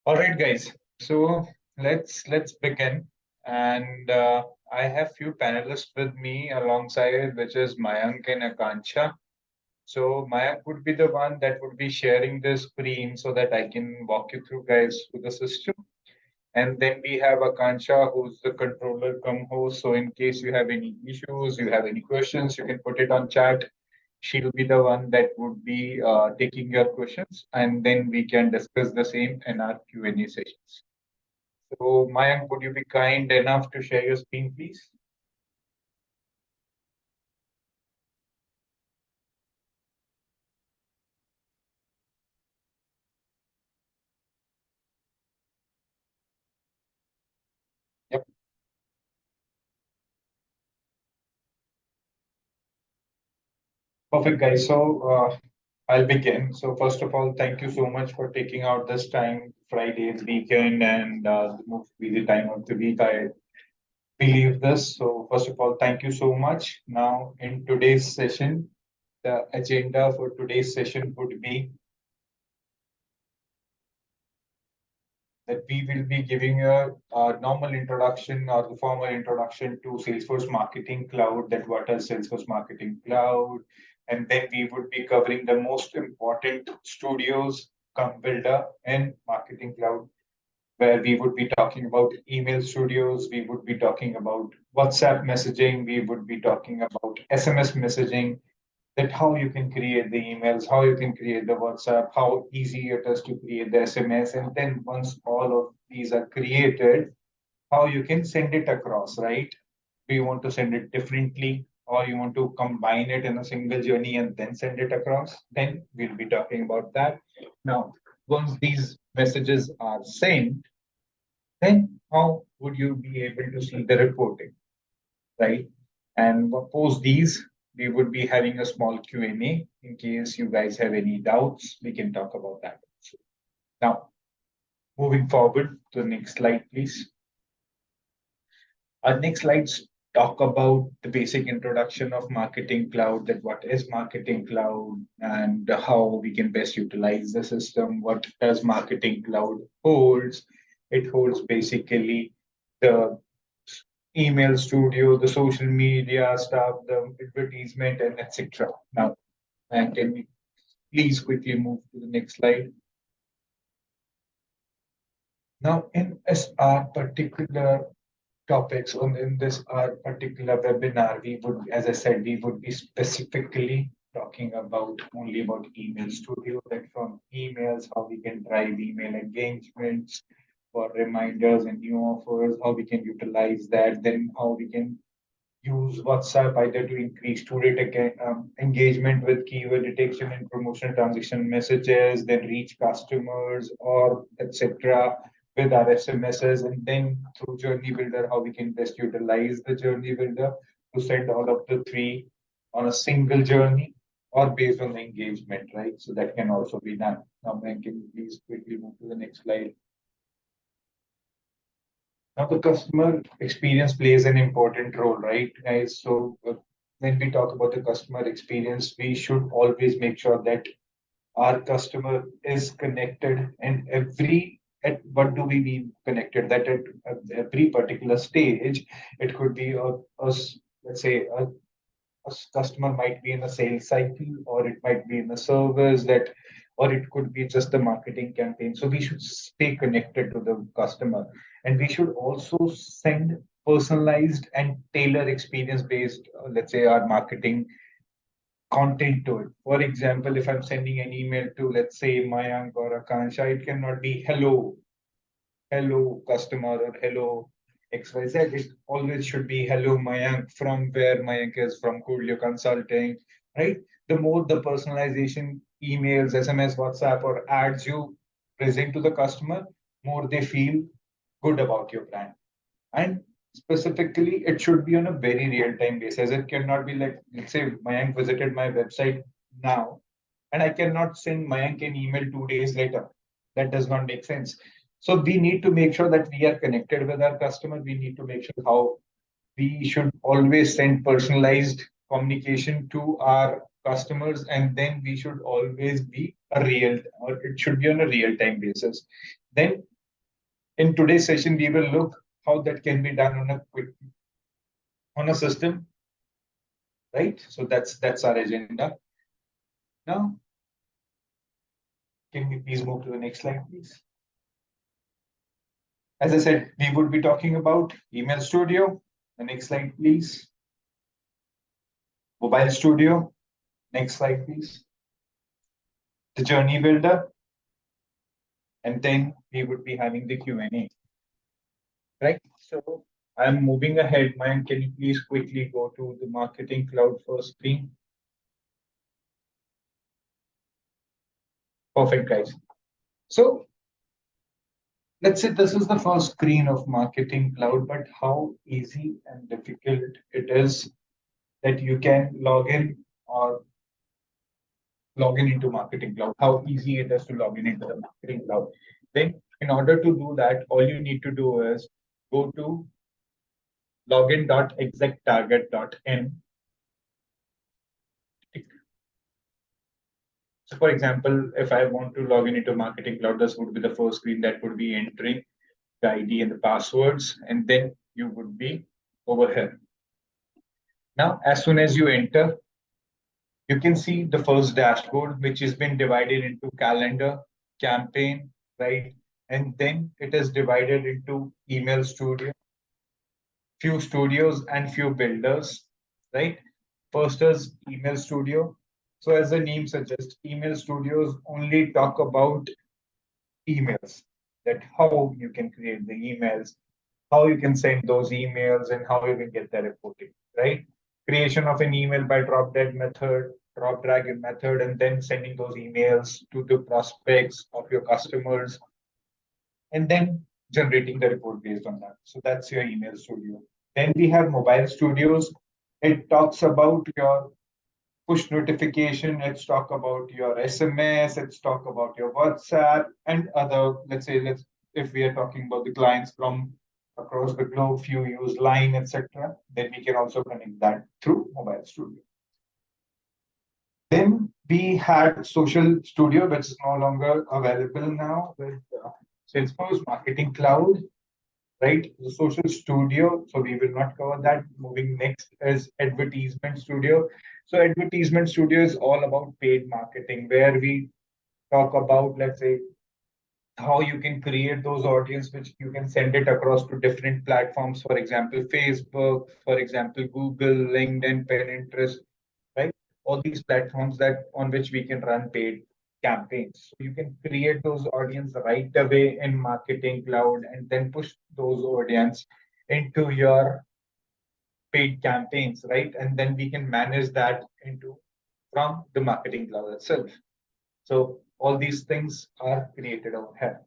All right, guys. So let's begin. And I have few panelists with me alongside, which is Mayank and Akansha. So Mayank would be the one that would be sharing the screen so that I can walk you through, guys, through the system. And then we have Akansha, who's the controller come host. So in case you have any issues, you have any questions, you can put it on chat. She'll be the one that would be taking your questions, and then we can discuss the same in our Q&A sessions. So, Mayank, would you be kind enough to share your screen, please? Yep. Perfect, guys. So, I'll begin. So, first of all, thank you so much for taking out this time, Friday's weekend, and the most busy time of the week. I believe this. So, first of all, thank you so much. Now, in today's session, the agenda for today's session would be that we will be giving a normal introduction or the formal introduction to Salesforce Marketing Cloud, that what is Salesforce Marketing Cloud, and then we would be covering the most important studios come builder in Marketing Cloud, where we would be talking about email studios, we would be talking about WhatsApp messaging, we would be talking about SMS messaging, that how you can create the emails, how you can create the WhatsApp, how easy it is to create the SMS, and then once all of these are created, how you can send it across, right? Do you want to send it differently, or you want to combine it in a single journey and then send it across? Then we'll be talking about that. Now, once these messages are sent, then how would you be able to see the reporting, right? And post these, we would be having a small Q&A in case you guys have any doubts. We can talk about that. Now, moving forward to the next slide, please. Our next slides talk about the basic introduction of Marketing Cloud, that what is Marketing Cloud and how we can best utilize the system. What does Marketing Cloud holds? It holds basically the email studio, the social media stuff, the advertisement, and etc. Now, and can we please quickly move to the next slide? Now, in our particular topics on in this our particular webinar, we would, as I said, we would be specifically talking about only about email studio, that from emails, how we can drive email engagements for reminders and new offers, how we can utilize that, then how we can use WhatsApp either to increase student engagement with keyword detection and promotional transaction messages, then reach customers or etc. with our SMSs, and then through Journey Builder, how we can best utilize the Journey Builder to send all of the three on a single journey or based on the engagement, right? So that can also be done. Now, can you please quickly move to the next slide? Now, the customer experience plays an important role, right, guys? So, when we talk about the customer experience, we should always make sure that our customer is connected, and at what do we mean connected? That at every particular stage, it could be let's say a customer might be in a sales cycle, or it might be in a service that, or it could be just a marketing campaign. So we should stay connected to the customer, and we should also send personalized and tailor experience based, let's say, our marketing content to it. For example, if I'm sending an email to, let's say, Mayank or Akansha, it cannot be hello customer, or hello XYZ. It always should be hello Mayank, from where Mayank is from Coolio Consulting, right? The more the personalization emails, SMS, WhatsApp, or ads you present to the customer, more they feel good about your brand. And specifically, it should be on a very real-time basis. It cannot be like, let's say, Mayank visited my website now, and I cannot send Mayank an email 2 days later. That does not make sense. So we need to make sure that we are connected with our customer. We need to make sure how we should always send personalized communication to our customers, and then we should always be a real, or it should be on a real time basis. Then In today's session, we will look how that can be done on a system, right? So that's our agenda. Now, can we please move to the next slide, please? As I said, we would be talking about Email Studio. The next slide, please. Mobile Studio. Next slide, please. The Journey Builder. And then we would be having the Q&A. Right? So I'm moving ahead. Mayank, can you please quickly go to the Marketing Cloud first screen? Perfect, guys. So let's say this is the first screen of Marketing Cloud, but how easy and difficult it is that you can log in or log in into Marketing Cloud, how easy it is to log in into the Marketing Cloud. Then, in order to do that, all you need to do is go to login.exectarget.in. So, for example, if I want to log in into Marketing Cloud, this would be the first screen that would be entering the ID and the passwords, and then you would be over here. Now, as soon as you enter, you can see the first dashboard, which has been divided into calendar, campaign, right? And then it is divided into email studio, few studios and few builders, right? First is email studio. So as the name suggests, email studios only talk about emails, that how you can create the emails, how you can send those emails, and how you can get the reporting, right? Creation of an email by drop drag method, and then sending those emails to the prospects of your customers, and then generating the report based on that. So that's your email studio. Then we have mobile studios. It talks about your push notification, let's talk about your SMS, let's talk about your WhatsApp and other, let's if we are talking about the clients from across the globe, few use Line, etc., then we can also connect that through Mobile Studio. Then we had Social Studio, which is no longer available now with Salesforce Marketing Cloud, right? The Social Studio, so we will not cover that. Moving next is Advertisement Studio. So Advertisement Studio is all about paid marketing, where we talk about, let's say, how you can create those audience, which you can send it across to different platforms. For example, Facebook, for example, Google, LinkedIn, Pinterest, right? All these platforms that on which we can run paid campaigns. So you can create those audience right away in Marketing Cloud and then push those audience into your paid campaigns, right? And then we can manage that into from the Marketing Cloud itself. So all these things are created over here.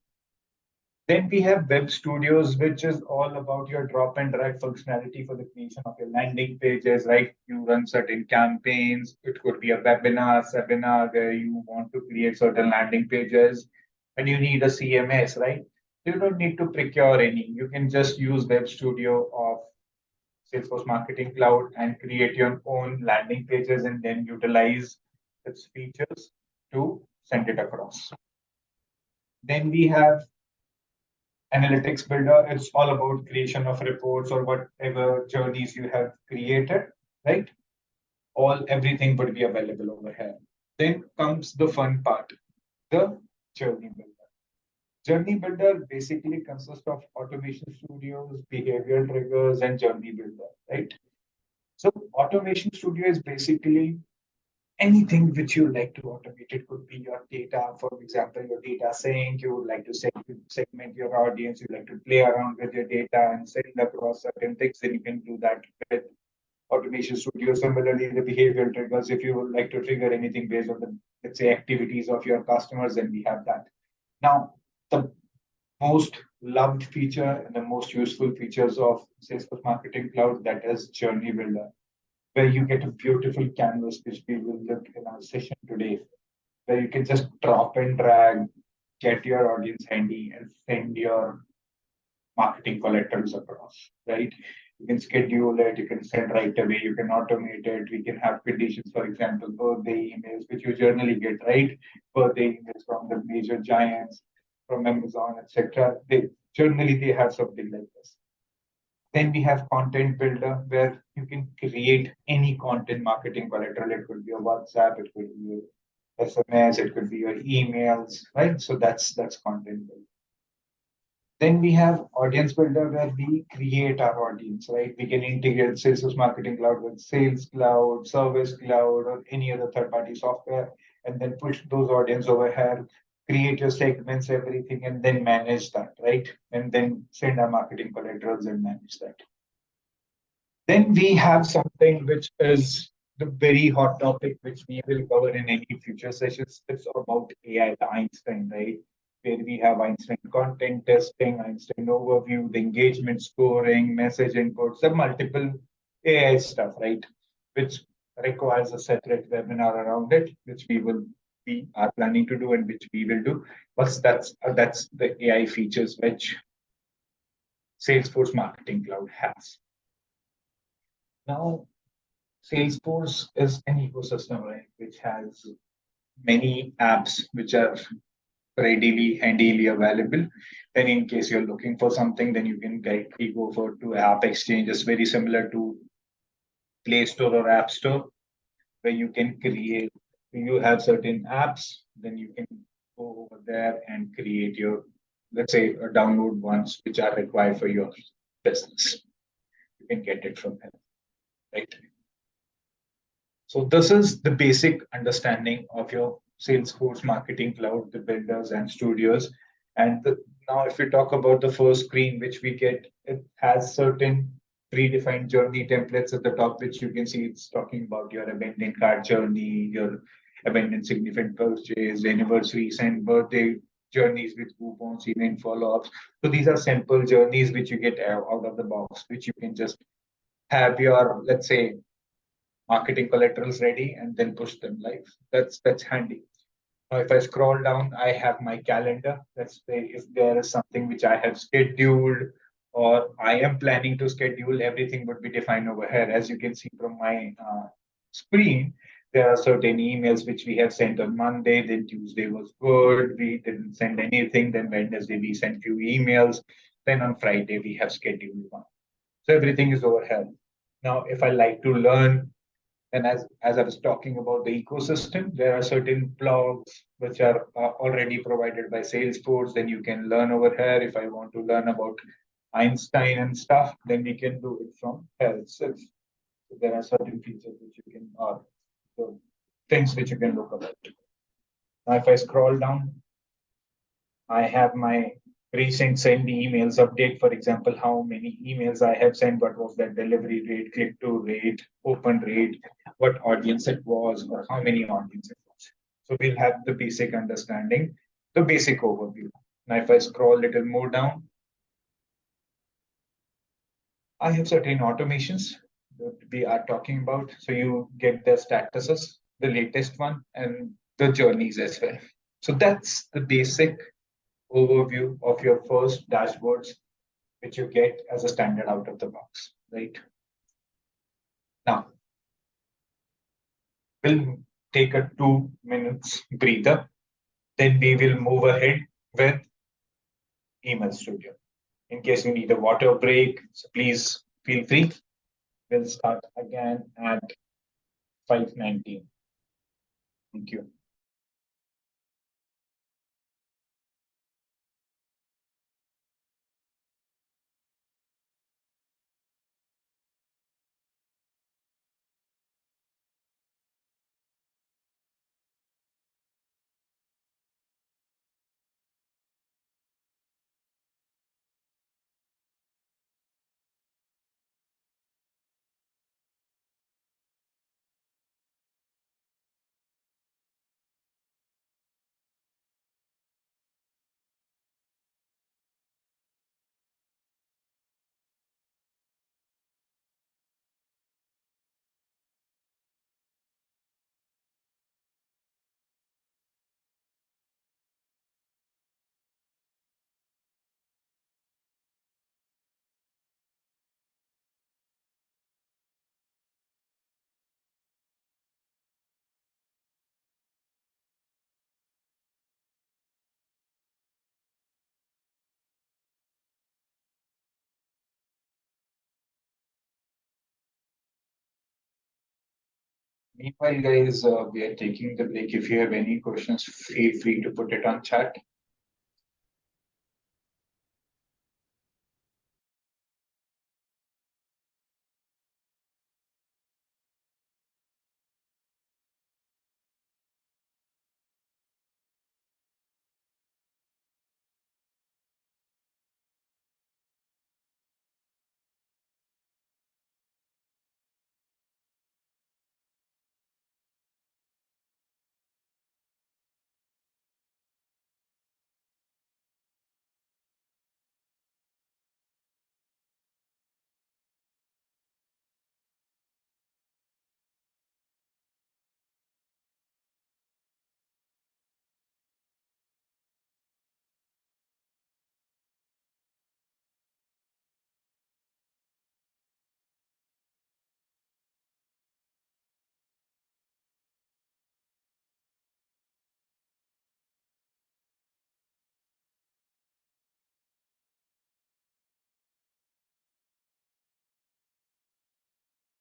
Then we have Web Studios, which is all about your drop and drag functionality for the creation of your landing pages, right? You run certain campaigns. It could be a webinar, seminar where you want to create certain landing pages and you need a CMS, right? You don't need to procure any. You can just use Web Studio of Salesforce Marketing Cloud and create your own landing pages and then utilize its features to send it across. Then we have Analytics Builder. It's all about creation of reports or whatever journeys you have created, right? Everything would be available over here. Then comes the fun part, the Journey Builder. Journey Builder basically consists of automation studios, behavior triggers, and Journey Builder, right? So automation studio is basically anything which you like to automate. It could be your data, for example, your data sync. You would like to segment your audience. You like to play around with your data and send across certain things. Then you can do that with Automation Studio. Similarly, the behavioral triggers. If you would like to trigger anything based on the, let's say, activities of your customers, then we have that. Now, the most loved feature and the most useful features of Salesforce Marketing Cloud, that is Journey Builder, where you get a beautiful canvas, which we will look in our session today, where you can just drop and drag, get your audience handy, and send your marketing collaterals across, right? You can schedule it, you can send right away, you can automate it. We can have conditions, for example, birthday emails, which you generally get, right? Birthday emails from the major giants, from Amazon, etc. Generally, they have something like this. Then we have content builder where you can create any content marketing collateral. It could be your WhatsApp, it could be your SMS, it could be your emails, right? So that's content builder. Then we have audience builder where we create our audience, right? We can integrate Salesforce Marketing Cloud with Sales Cloud, Service Cloud, or any other third-party software, and then push those audience over here, create your segments, everything, and then manage that, right? And then send our marketing collaterals and manage that. Then we have something which is the very hot topic, which we will cover in any future sessions. It's about AI, the Einstein, right? Where we have Einstein content testing, Einstein overview, the engagement scoring, message inputs, the multiple AI stuff, right? Which requires a separate webinar around it, which we are planning to do and which we will do. But that's the AI features which Salesforce Marketing Cloud has. Now, Salesforce is an ecosystem, right, which has many apps which are readily, handily available. Then, in case you're looking for something, then you can directly go for to App Exchange. It's very similar to Play Store or App Store, where you can create. You have certain apps, then you can go over there and create your, let's say, download ones which are required for your business. You can get it from there, right? So this is the basic understanding of your Salesforce Marketing Cloud, the builders and studios. And now, if we talk about the first screen, which we get, it has certain predefined journey templates at the top, which you can see it's talking about your abandoned cart journey, your abandoned significant purchase, anniversaries, and birthday journeys with coupons, event follow-ups. So these are simple journeys which you get out of the box, which you can just have your, let's say, marketing collaterals ready and then push them live. That's handy. Now, if I scroll down, I have my calendar. Let's say if there is something which I have scheduled or I am planning to schedule, everything would be defined over here. As you can see from my screen, there are certain emails which we have sent on Monday. Then Tuesday was good. We didn't send anything. Then Wednesday we sent few emails. Then on Friday we have scheduled one. So everything is over here. Now, if I like to learn and as I was talking about the ecosystem, there are certain blogs which are already provided by Salesforce. Then you can learn over here. If I want to learn about Einstein and stuff, then we can do it from here itself. So there are certain features which you can, or things which you can look about. Now, if I scroll down, I have my recent send emails update. For example, how many emails I have sent, what was that delivery rate, click to rate, open rate, what audience it was, or how many audience it was. So we'll have the basic understanding, the basic overview. Now, if I scroll a little more down, I have certain automations that we are talking about. So you get the statuses, the latest one, and the journeys as well. So that's the basic overview of your first dashboards, which you get as a standard out of the box, right? Now, we'll take a 2 minutes breather. Then we will move ahead with Email Studio. In case you need a water break, so please feel free. We'll start again at 5:19. Thank you. Meanwhile, guys, we are taking the break. If you have any questions, feel free to put it on chat.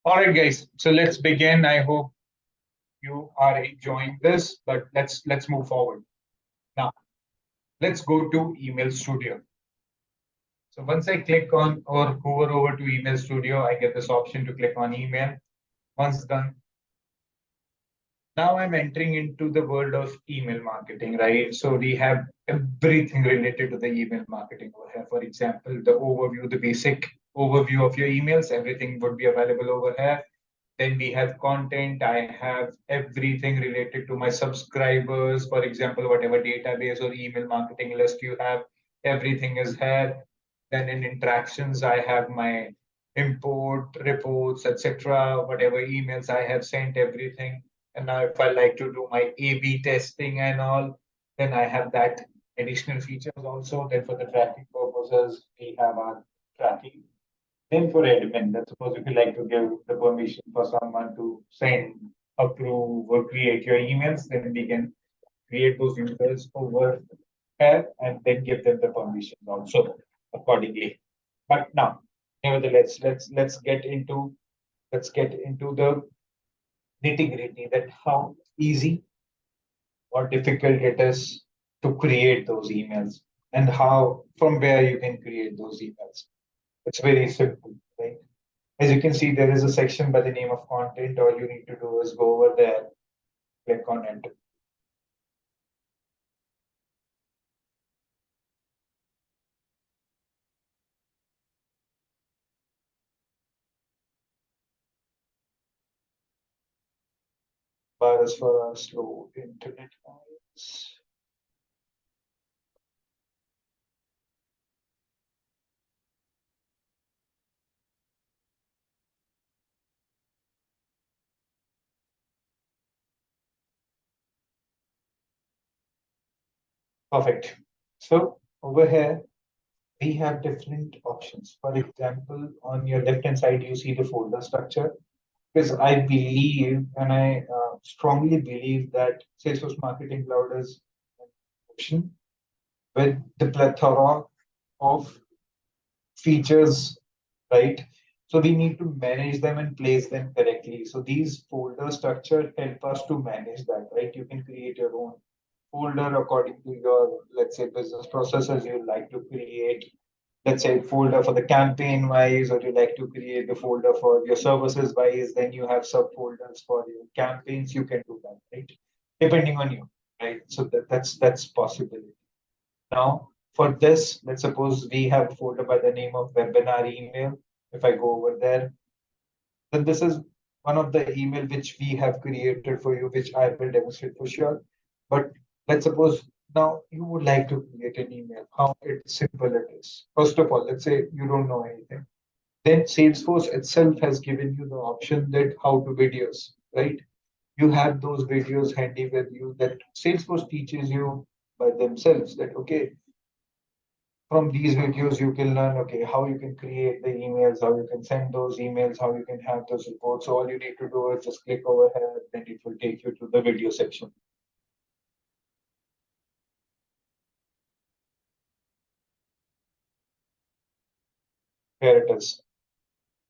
All right, guys. So let's begin. I hope you are enjoying this, but let's move forward. Now, let's go to Email Studio. So once I click on or hover over to Email Studio, I get this option to click on email. Once done, now I'm entering into the world of email marketing, right? So we have everything related to the email marketing over here. For example, the overview, the basic overview of your emails, everything would be available over here. Then we have content. I have everything related to my subscribers. For example, whatever database or email marketing list you have, everything is here. Then in interactions, I have my import reports, etc. Whatever emails I have sent, everything. And now if I like to do my A/B testing and all, then I have that additional features also. Then for the tracking purposes, we have our tracking. Then for admin, let's suppose if you like to give the permission for someone to send, approve, or create your emails, then we can create those users over here and then give them the permissions also accordingly. But now, nevertheless, let's get into the nitty-gritty that how easy or difficult it is to create those emails and how from where you can create those emails. It's very simple, right? As you can see, there is a section by the name of content. All you need to do is go over there, click on enter. Bar as for our slow internet lines. Perfect. So over here, we have different options. For example, on your left-hand side, you see the folder structure. Because I believe and I strongly believe that Salesforce Marketing Cloud is an option with the plethora of features, right? So we need to manage them and place them correctly. So these folder structure help us to manage that, right? You can create your own folder according to your, let's say, business processes you like to create. Let's say folder for the campaign wise, or you like to create the folder for your services wise, then you have subfolders for your campaigns. You can do that, right? Depending on you, right? So that's possible. Now, for this, let's suppose we have a folder by the name of webinar email. If I go over there, then this is one of the email which we have created for you, which I will demonstrate for sure. But let's suppose now you would like to create an email. How simple it is. First of all, let's say you don't know anything. Then Salesforce itself has given you the option that how to videos, right? You have those videos handy with you that Salesforce teaches you by themselves that okay, from these videos you can learn okay how you can create the emails, how you can send those emails, how you can have those reports. So all you need to do is just click over here, then it will take you to the video section. Here it is.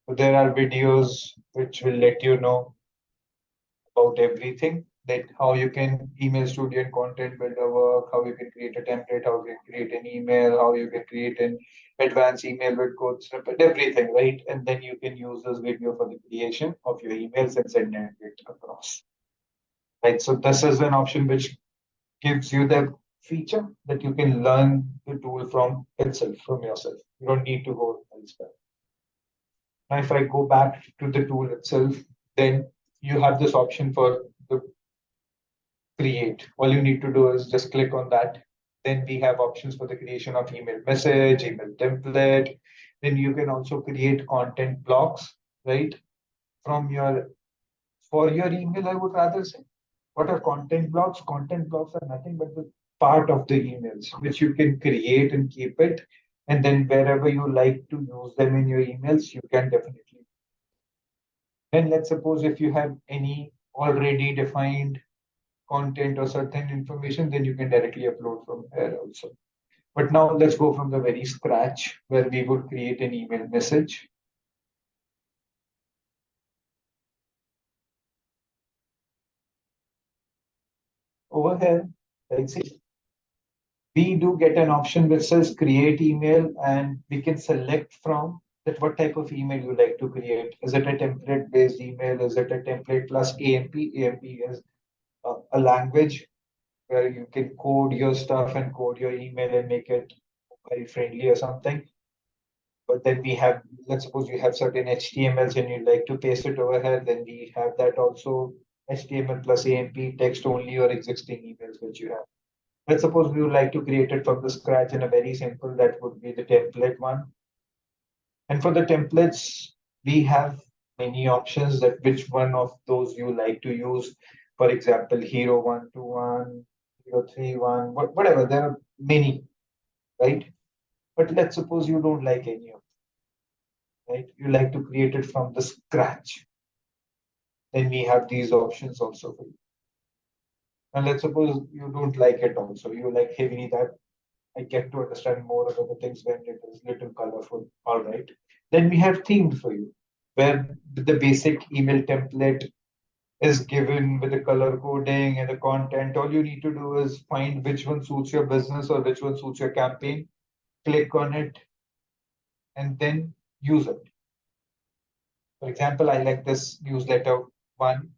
So there are videos which will let you know about everything, that how you can email studio and content builder work, how you can create a template, how you can create an email, how you can create an advanced email with code snippet, everything, right? And then you can use this video for the creation of your emails and send it across. Right. So this is an option which gives you the feature that you can learn the tool from itself, from yourself. You don't need to go elsewhere. Now, if I go back to the tool itself, then you have this option for the create. All you need to do is just click on that. Then we have options for the creation of email message, email template. Then you can also create content blocks, right? From your for your email, I would rather say. What are content blocks? Content blocks are nothing but the part of the emails which you can create and keep it. And then wherever you like to use them in your emails, you can definitely. Then let's suppose if you have any already defined content or certain information, then you can directly upload from here also. But now let's go from the very scratch where we would create an email message. Over here, let's see, we do get an option which says create email, and we can select from that what type of email you like to create. Is it a template based email? Is it a template plus AMP? AMP is a language where you can code your stuff and code your email and make it very friendly or something. But then we have, let's suppose you have certain HTMLs and you'd like to paste it over here, then we have that also, HTML plus AMP, text only or existing emails which you have. Let's suppose we would like to create it from the scratch in a very simple, that would be the template one. And for the templates, we have many options that which one of those you like to use. For example, Hero 121, Hero 31, whatever. There are many, right? But let's suppose you don't like any of them, right? You like to create it from the scratch. Then we have these options also for you. And let's suppose you don't like it also. You like, hey, we need that I get to understand more about the things when it is little colorful. All right. Then we have themed for you, where the basic email template is given with the color coding and the content. All you need to do is find which one suits your business or which one suits your campaign, click on it, and then use it. For example, I like this newsletter one.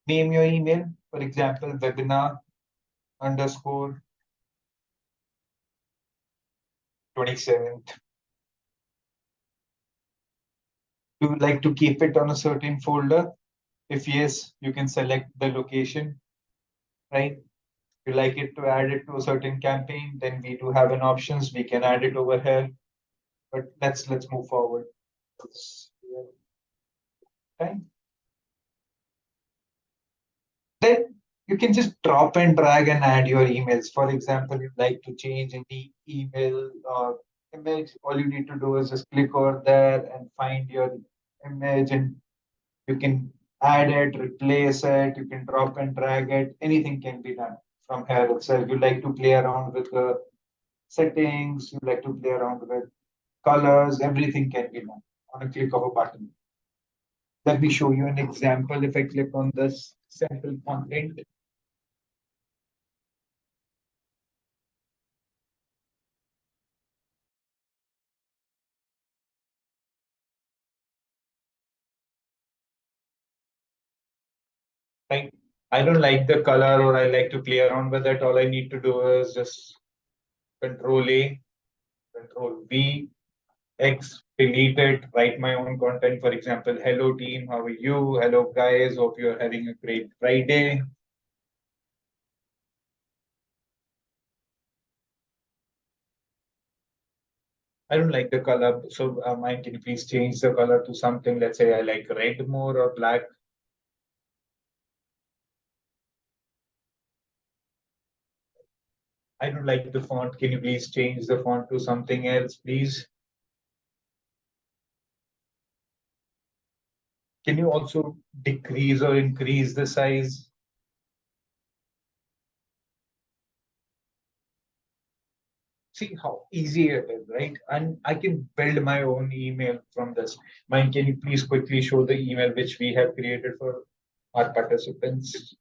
Name your email, for example, webinar underscore 27th. Do you like to keep it on a certain folder? If yes, you can select the location, right? If you like it to add it to a certain campaign, then we do have an options. We can add it over here. But let's move forward. Fine. Then you can just drop and drag and add your emails. For example, you'd like to change any email or image. All you need to do is just click over there and find your image, and you can add it, replace it, you can drop and drag it, anything can be done from here itself. You like to play around with the settings, you like to play around with colors, everything can be done on a click of a button. Let me show you an example. If I click on this sample content, right? I don't like the color or I like to play around with it. All I need to do is just Control A, Control V, X, delete it, write my own content. For example, hello team, how are you? Hello guys, hope you're having a great Friday. I don't like the color, so mine, can you please change the color to something? Let's say I like red more or black. I don't like the font. Can you please change the font to something else, please? Can you also decrease or increase the size? See how easy it is, right? And I can build my own email from this. Mine, can you please quickly show the email which we have created for our participants?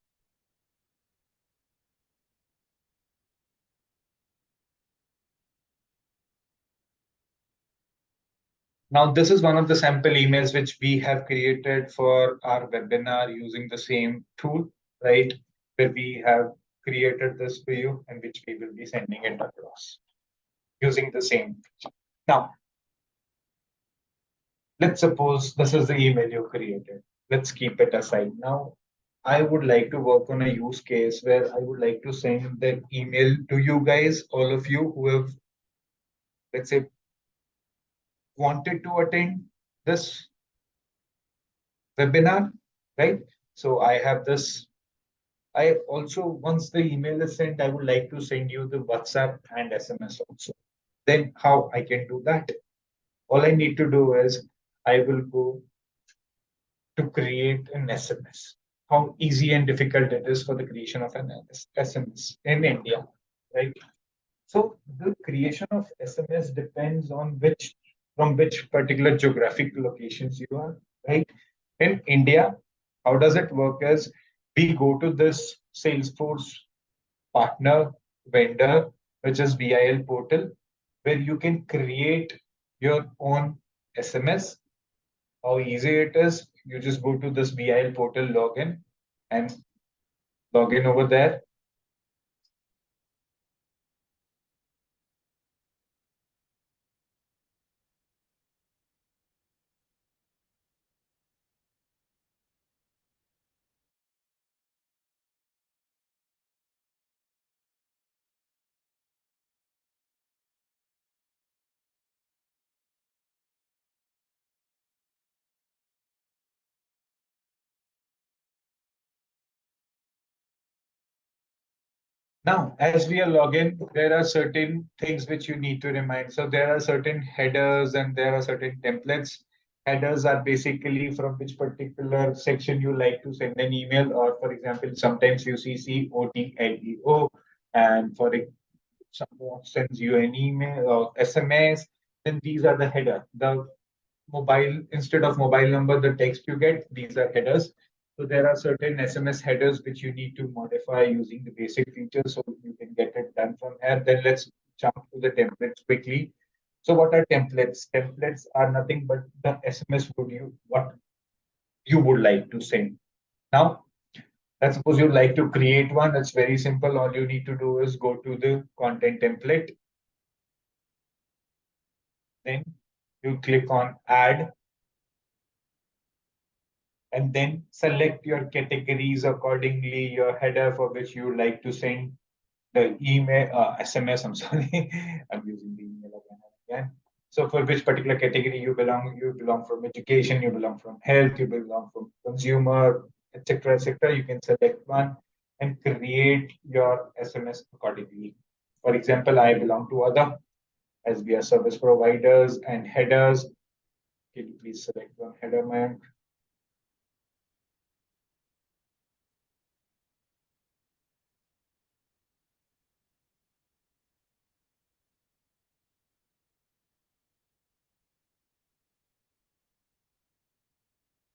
Now, this is one of the sample emails which we have created for our webinar using the same tool, right? Where we have created this for you and which we will be sending it across using the same. Now, let's suppose this is the email you created. Let's keep it aside. Now, I would like to work on a use case where I would like to send the email to you guys, all of you who have, let's say, wanted to attend this webinar, right? So I have this. I also, once the email is sent, I would like to send you the WhatsApp and SMS also. Then how I can do that? All I need to do is I will go to create an SMS. How easy and difficult it is for the creation of an SMS in India, right? So the creation of SMS depends on which particular geographic locations you are, right? In India, how does it work is we go to this Salesforce partner vendor, which is VIL portal, where you can create your own SMS. How easy it is, you just go to this VIL portal login and log in over there. Now, as we are logging, there are certain things which you need to remind. So there are certain headers and there are certain templates. Headers are basically from which particular section you like to send an email, or for example, sometimes you see COTLEO, and for someone sends you an email or SMS, then these are the header. The mobile, instead of mobile number, the text you get, these are headers. So there are certain SMS headers which you need to modify using the basic features so you can get it done from here. Then let's jump to the templates quickly. So what are templates? Templates are nothing but the SMS would you what you would like to send. Now, let's suppose you'd like to create one. It's very simple. All you need to do is go to the content template. Then you click on add and then select your categories accordingly, your header for which you would like to send the email, SMS, I'm sorry, I'm using the email again and again. So for which particular category you belong from education, you belong from health, you belong from consumer, etc., etc. You can select one and create your SMS accordingly. For example, I belong to other as we are service providers and headers. Can you please select one header, ma'am?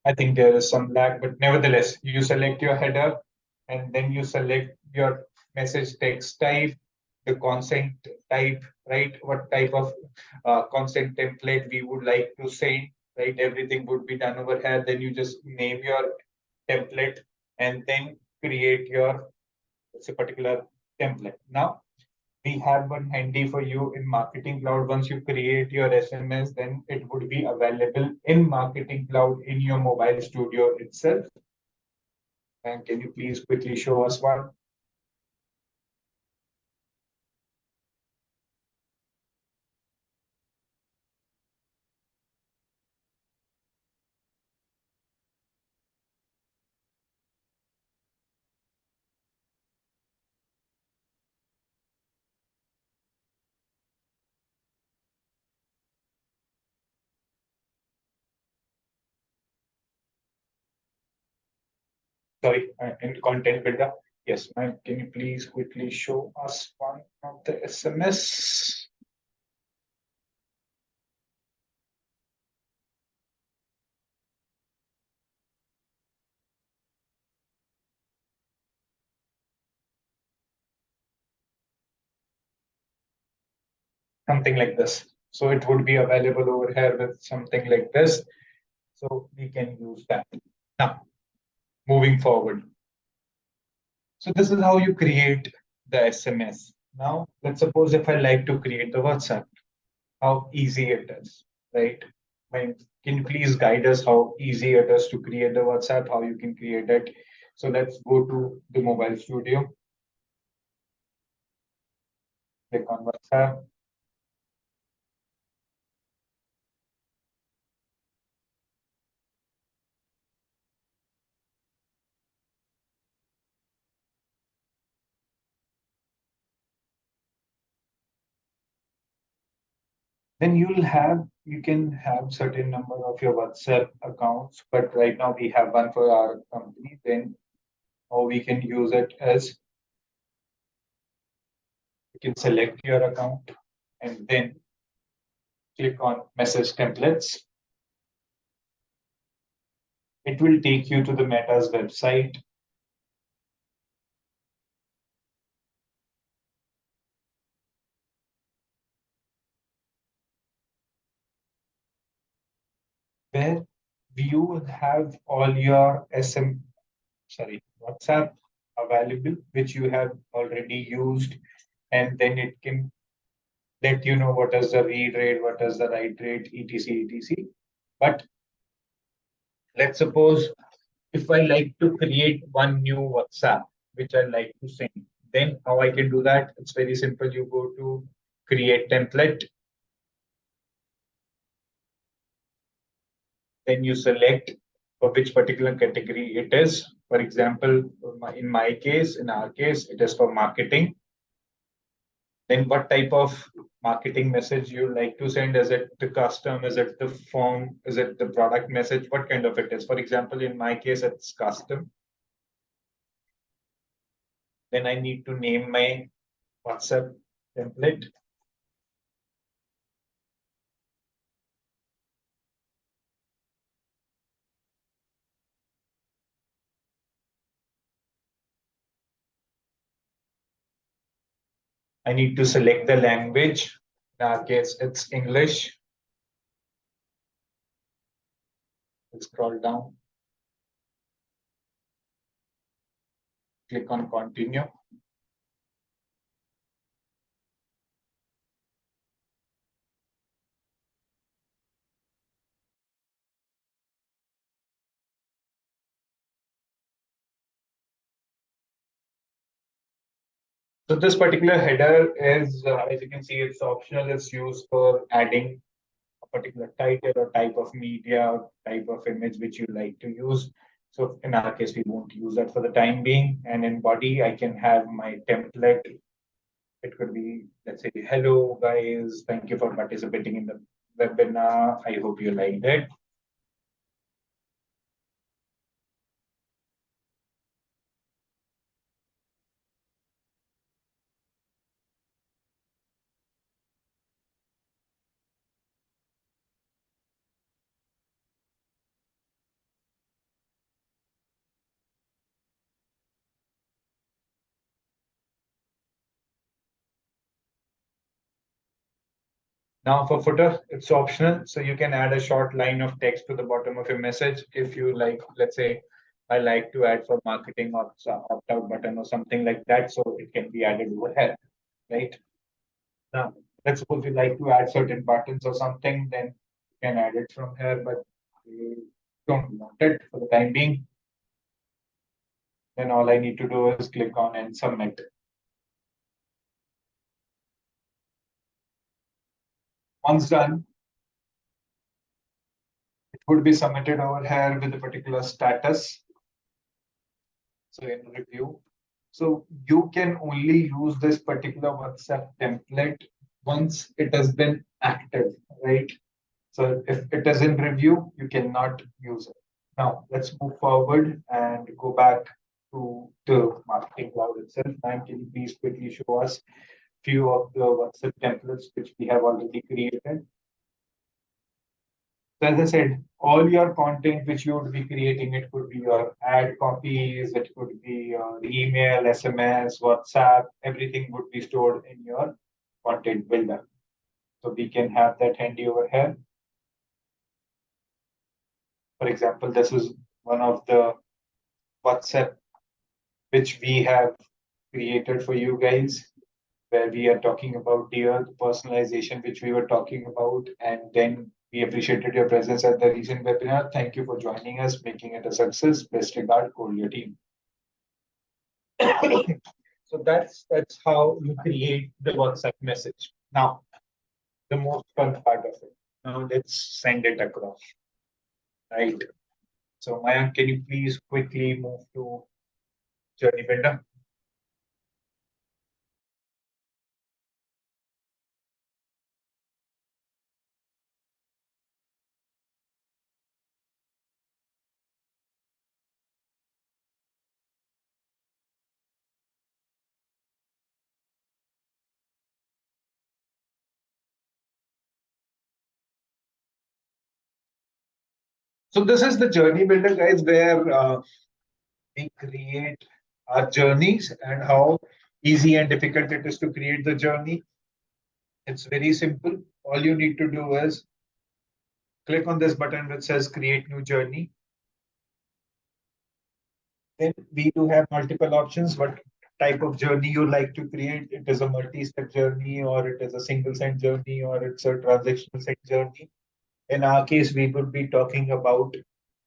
I think there is some lag, but nevertheless, you select your header and then you select your message text type, the consent type, right? What type of consent template we would like to send, right? Everything would be done over here. Then you just name your template and then create your, let's say, particular template. Now, we have one handy for you in Marketing Cloud. Once you create your SMS, then it would be available in Marketing Cloud in your mobile studio itself. And can you please quickly show us one? Sorry, in content builder. Yes, ma'am. Can you please quickly show us one of the SMS? something like this. So it would be available over here with something like this. So we can use that. Now, moving forward. So this is how you create the SMS. Now, let's suppose if I like to create the WhatsApp, how easy it is, right? Can you please guide us how easy it is to create the WhatsApp, how you can create it? So let's go to the mobile studio, click on WhatsApp. Then you can have certain number of your WhatsApp accounts, but right now we have one for our company. Then how we can use it is you can select your account and then click on message templates. It will take you to the Meta's website where you have all your WhatsApp available, which you have already used, and then it can let you know what is the read rate, what is the write rate, etc. etc. But let's suppose if I like to create one new WhatsApp, which I like to send, then how I can do that? It's very simple. You go to create template, then you select for which particular category it is. For example, in my case, in our case, it is for marketing. Then what type of marketing message you like to send? Is it the custom? Is it the form? Is it the product message? What kind of it is? For example, in my case, it's custom. Then I need to name my WhatsApp template. I need to select the language. In our case, it's English. I'll scroll down, click on continue. So this particular header is, as you can see, it's optional. It's used for adding a particular title or type of media, or type of image which you like to use. So in our case, we won't use that for the time being. And in body, I can have my template. It could be, let's say, hello guys, thank you for participating in the webinar. I hope you liked it. Now for footer, it's optional. So you can add a short line of text to the bottom of your message. If you like, let's say, I like to add for marketing or opt-out button or something like that. So it can be added over here, right? Now, let's suppose you like to add certain buttons or something, then you can add it from here, but we don't want it for the time being. Then all I need to do is click on and submit. Once done, it would be submitted over here with a particular status. So in review. So you can only use this particular WhatsApp template once it has been active, right? So if it is in review, you cannot use it. Now let's move forward and go back to the marketing cloud itself. And can you please quickly show us few of the WhatsApp templates which we have already created? So as I said, all your content which you would be creating, it could be your ad copies, it could be your email, SMS, WhatsApp, everything would be stored in your content builder. So we can have that handy over here. For example, this is one of the WhatsApp which we have created for you guys, where we are talking about the personalization, which we were talking about. And then we appreciated your presence at the recent webinar. Thank you for joining us, making it a success. Best regard, Korea team. So that's how you create the WhatsApp message. Now, the most fun part of it. Now let's send it across, right? So Mayank, can you please quickly move to Journey Builder? So this is the Journey Builder, guys, where we create our journeys and how easy and difficult it is to create the journey. It's very simple. All you need to do is click on this button which says create new journey. Then we do have multiple options. What type of journey you like to create? It is a multi-step journey, or it is a single send journey, or it's a transactional send journey. In our case, we would be talking about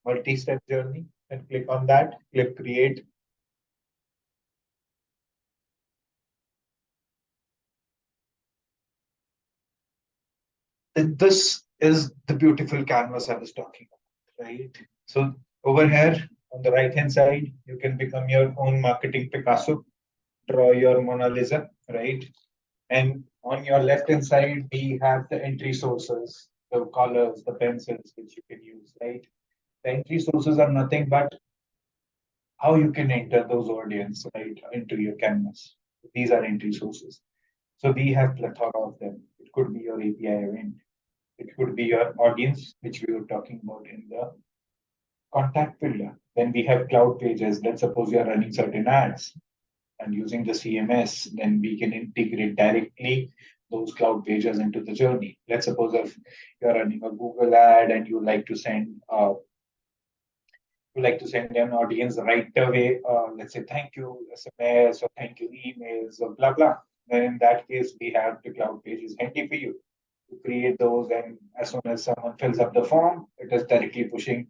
multi-step journey. And click on that, click create. Then this is the beautiful canvas I was talking about, right? So over here on the right hand side, you can become your own marketing Picasso, draw your Mona Lisa, right? And on your left hand side, we have the entry sources, the colors, the pencils which you can use, right? The entry sources are nothing but how you can enter those audience, right, into your canvas. These are entry sources. So we have plethora of them. It could be your API event. It could be your audience, which we were talking about in the contact builder. Then we have cloud pages. Let's suppose you are running certain ads and using the CMS, then we can integrate directly those cloud pages into the journey. Let's suppose if you're running a Google ad and you like to send an audience right away, let's say thank you SMS or thank you emails or blah blah. Then in that case, we have the cloud pages handy for you to create those, and as soon as someone fills up the form, it is directly pushing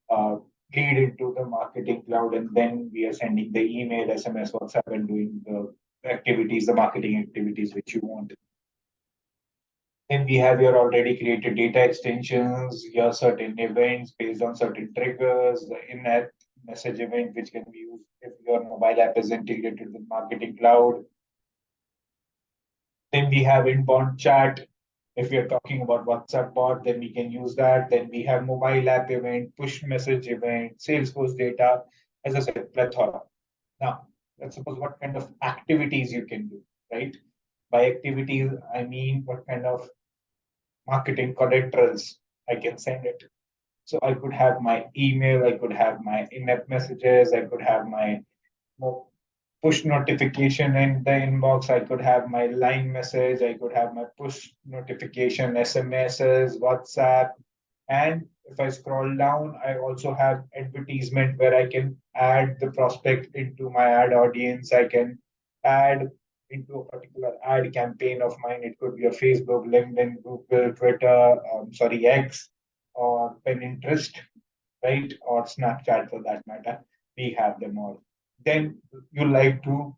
uh, lead into the marketing cloud, and then we are sending the email, SMS, WhatsApp, and doing the activities, the marketing activities which you want. Then we have your already created data extensions, your certain events based on certain triggers, the in-app message event which can be used if your mobile app is integrated with Marketing Cloud. Then we have inbound chat. If we are talking about WhatsApp bot, then we can use that. Then we have mobile app event, push message event, Salesforce data. As I said, plethora. Now, let's suppose what kind of activities you can do, right? By activities, I mean what kind of marketing collaterals I can send it. So I could have my email, I could have my in-app messages, I could have my push notification in the inbox. I could have my line message. I could have my push notification, SMSs, WhatsApp. And if I scroll down, I also have advertisement where I can add the prospect into my ad audience. I can add into a particular ad campaign of mine. It could be a Facebook, LinkedIn, Google, Twitter, X, or Pinterest, right? Or Snapchat for that matter. We have them all. Then you like to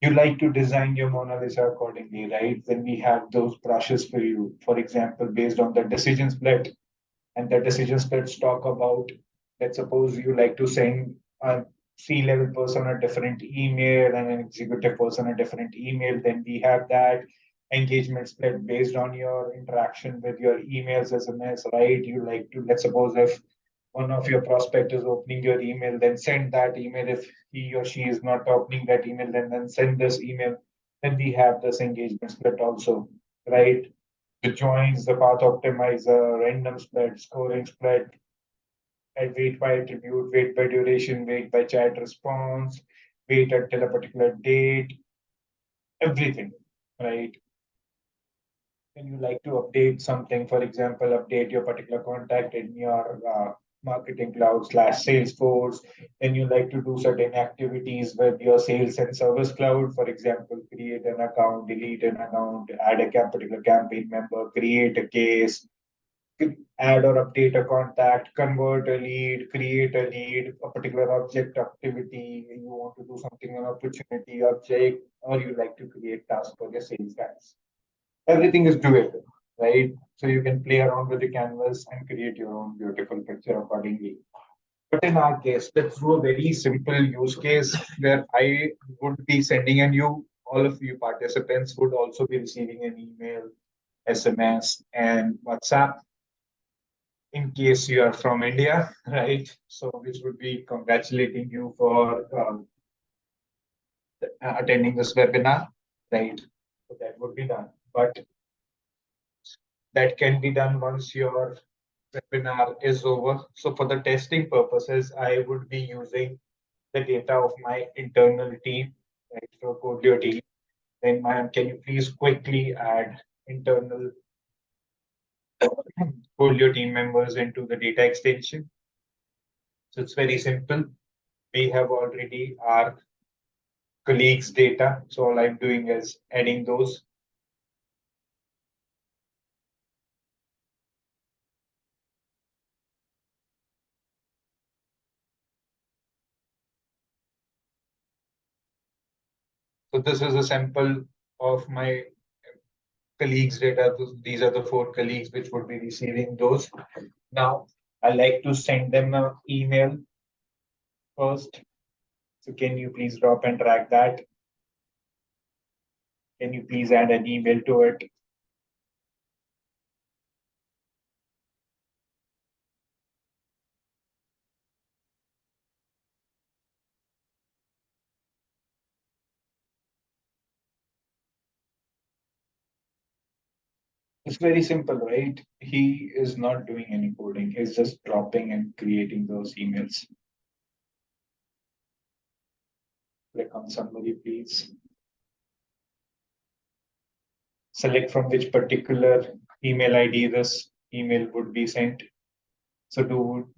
you like to design your Mona Lisa accordingly, right? Then we have those brushes for you. For example, based on the decision split, and the decision splits talk about, let's suppose you like to send a C-level person a different email and an executive person a different email, then we have that engagement split based on your interaction with your emails, SMS, right? You like to, let's suppose if one of your prospect is opening your email, then send that email. If he or she is not opening that email, then send this email. Then we have this engagement split also, right? The joins, the path optimizer, random split, scoring split, and weight by attribute, weight by duration, weight by chat response, wait until a particular date, everything, right? When you like to update something, for example, update your particular contact in your marketing cloud slash Salesforce, then you like to do certain activities with your sales and service cloud, for example, create an account, delete an account, add a particular campaign member, create a case, add or update a contact, convert a lead, create a lead, a particular object activity, you want to do something on opportunity object, or you like to create tasks for your sales guys. Everything is doable, right? So you can play around with the canvas and create your own beautiful picture accordingly. But in our case, let's do a very simple use case where I would be sending, and you, all of you participants, would also be receiving an email, SMS, and WhatsApp in case you are from India, right? So, which would be congratulating you for attending this webinar, right? So, that would be done. But that can be done once your webinar is over. So for the testing purposes, I would be using the data of my internal team, right? So Codelio team. Then ma'am, can you please quickly add internal Codelio team members into the data extension? So it's very simple. We have already our colleagues' data. So all I'm doing is adding those. So this is a sample of my colleagues' data. These are the 4 colleagues which would be receiving those. Now, I like to send them an email first. So can you please drop and drag that? Can you please add an email to it? It's very simple, right? He is not doing any coding. He's just dropping and creating those emails. Click on summary, please. Select from which particular email ID this email would be sent. So do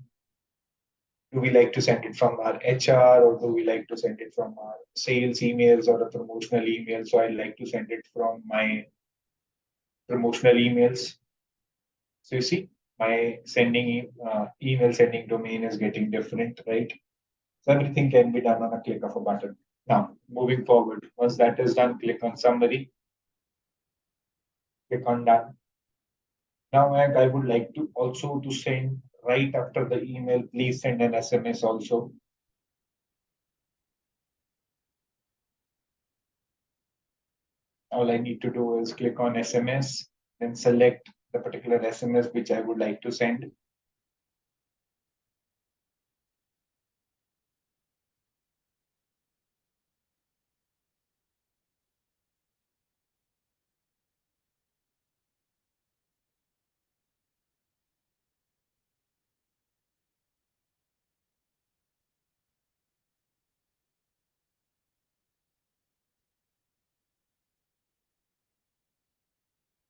we like to send it from our HR, or do we like to send it from our sales emails or a promotional email? So I like to send it from my promotional emails. So you see, my email sending domain is getting different, right? So everything can be done on a click of a button. Now, moving forward, once that is done, click on summary, click on done. Now, I would like to also to send right after the email, please send an SMS also. All I need to do is click on SMS, then select the particular SMS which I would like to send.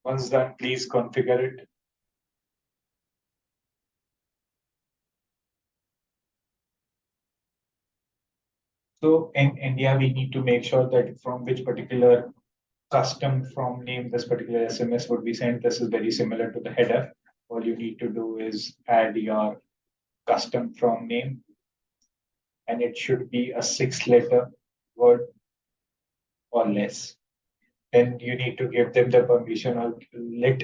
Once done, please configure it. So in India, we need to make sure that from which particular custom from name this particular SMS would be sent. This is very similar to the header. All you need to do is add your custom from name, and it should be a 6-letter word or less. Then you need to give them the permission or let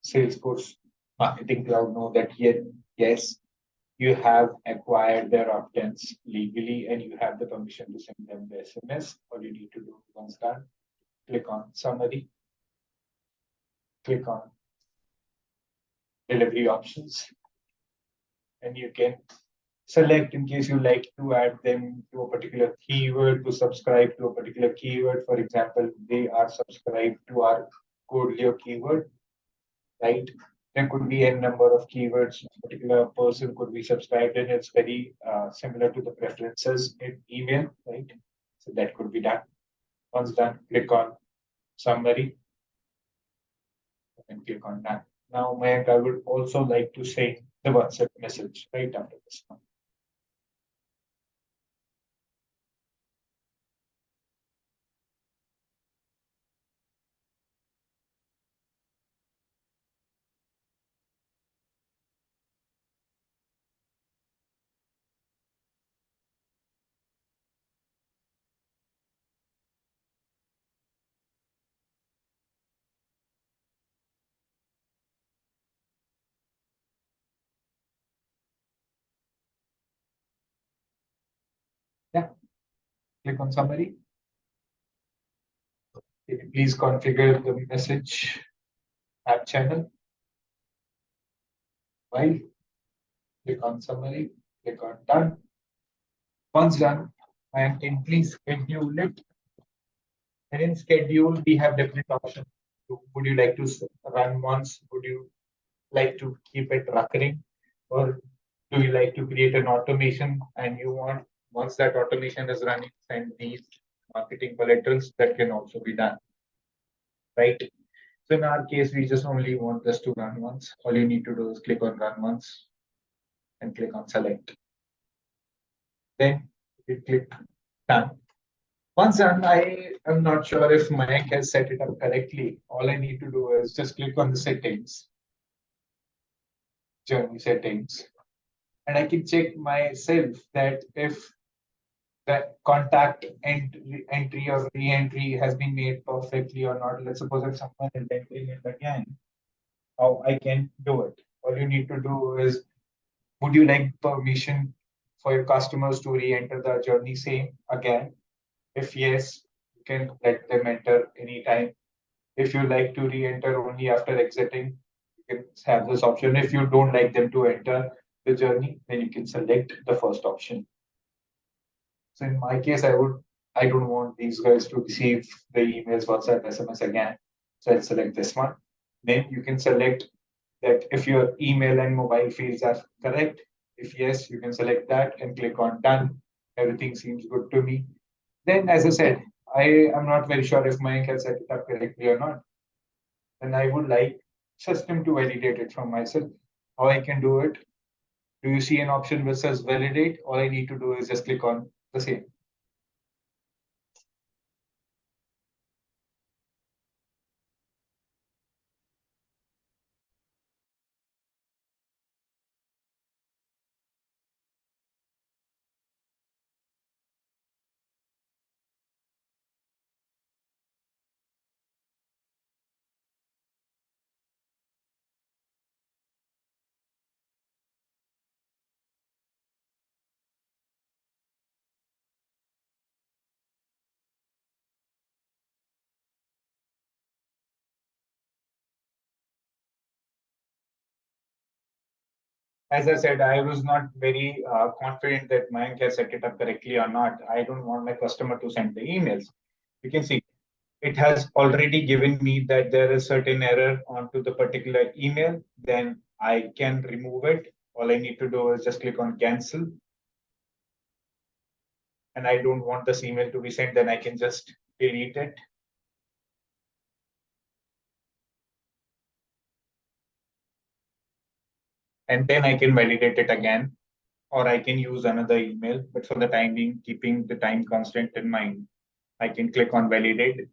Salesforce Marketing Cloud know that yes, you have acquired their opt-ins legally and you have the permission to send them the SMS. All you need to do once done, click on summary, click on delivery options, and you can select in case you like to add them to a particular keyword, to subscribe to a particular keyword. For example, they are subscribed to our Codelio keyword, right? There could be a number of keywords a particular person could be subscribed, and it's very similar to the preferences in email, right? So that could be done. Once done, click on summary, and click on done. Now, Mayank, I would also like to say the WhatsApp message right after this one. Yeah, click on summary. Can you please configure the message app channel? While click on summary, click on done. Once done, and can please schedule it. And in schedule, we have different options. Would you like to run once? Would you like to keep it recurring? Or do you like to create an automation and you want, once that automation is running, send these marketing collaterals? That can also be done, right? So in our case, we just only want this to run once. All you need to do is click on run once and click on select. Then you click done. Once done, I am not sure if Mike has set it up correctly. All I need to do is just click on the settings, journey settings, and I can check myself that if the contact entry or re-entry has been made perfectly or not. Let's suppose if someone is entering it again, how I can do it. All you need to do is, would you like permission for your customers to re-enter the journey same again? If yes, you can let them enter anytime. If you like to re-enter only after exiting, you can have this option. If you don't like them to enter the journey, then you can select the first option. So in my case, I don't want these guys to receive the emails, WhatsApp, SMS again. So I'll select this one. Then you can select that if your email and mobile fields are correct. If yes, you can select that and click on done. Everything seems good to me. Then, as I said, I am not very sure if Mike has set it up correctly or not. Then I would like system to validate it from myself. How I can do it? Do you see an option which says validate? All I need to do is just click on the same. As I said, I was not very confident that Mayank has set it up correctly or not. I don't want my customer to send the emails. You can see it has already given me that there is certain error onto the particular email. Then I can remove it. All I need to do is just click on cancel. And I don't want this email to be sent, then I can just delete it. And then I can validate it again, or I can use another email. But for the time being, keeping the time constant in mind, I can click on validate.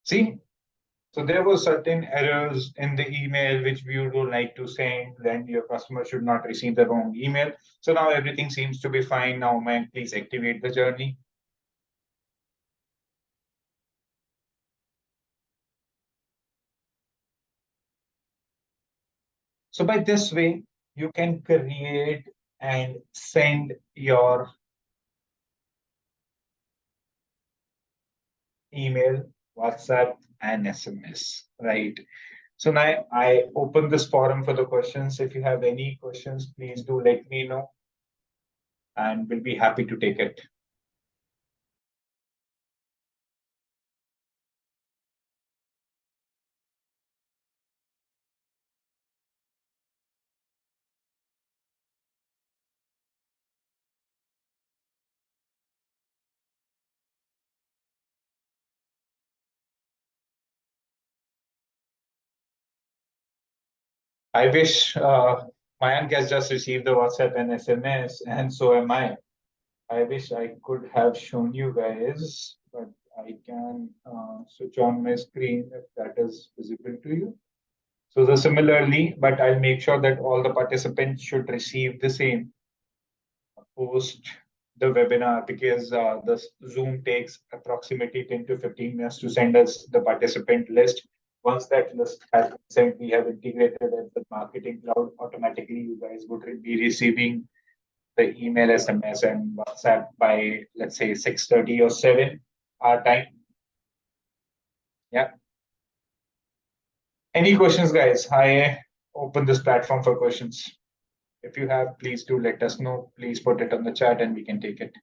See, so there were certain errors in the email which we would like to send, then your customer should not receive the wrong email. So now everything seems to be fine. Now, man, please activate the journey. So by this way, you can create and send your email, WhatsApp, and SMS, right? So now I open this forum for the questions. If you have any questions, please do let me know and we'll be happy to take it. I wish Mayank has just received the WhatsApp and SMS, and so am I. I wish I could have shown you guys, but I can switch on my screen if that is visible to you. So the similarly, but I'll make sure that all the participants should receive the same post the webinar because the Zoom takes approximately 10 to 15 minutes to send us the participant list. Once that list has been sent, we have integrated it with Marketing Cloud. Automatically, you guys would be receiving the email, SMS, and WhatsApp by let's say 6:30 or 7 our time. Yeah. Any questions, guys? I open this platform for questions. If you have, please do let us know. Please put it on the chat and we can take it.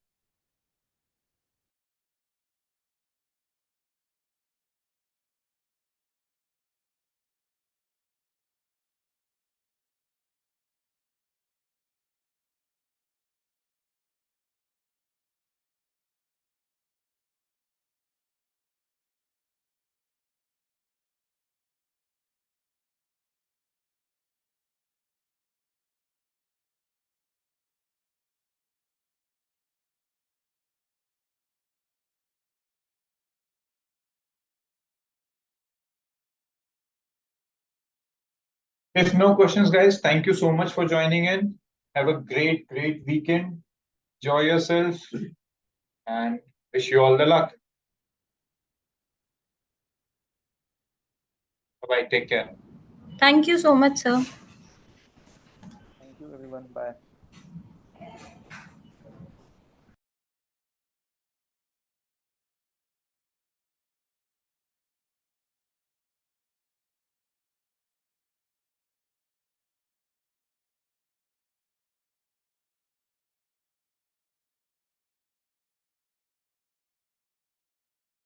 If no questions, guys, thank you so much for joining in. Have a great, great weekend. Enjoy yourself and wish you all the luck. Bye bye. Take care. Thank you so much, sir. Thank you, everyone. Bye.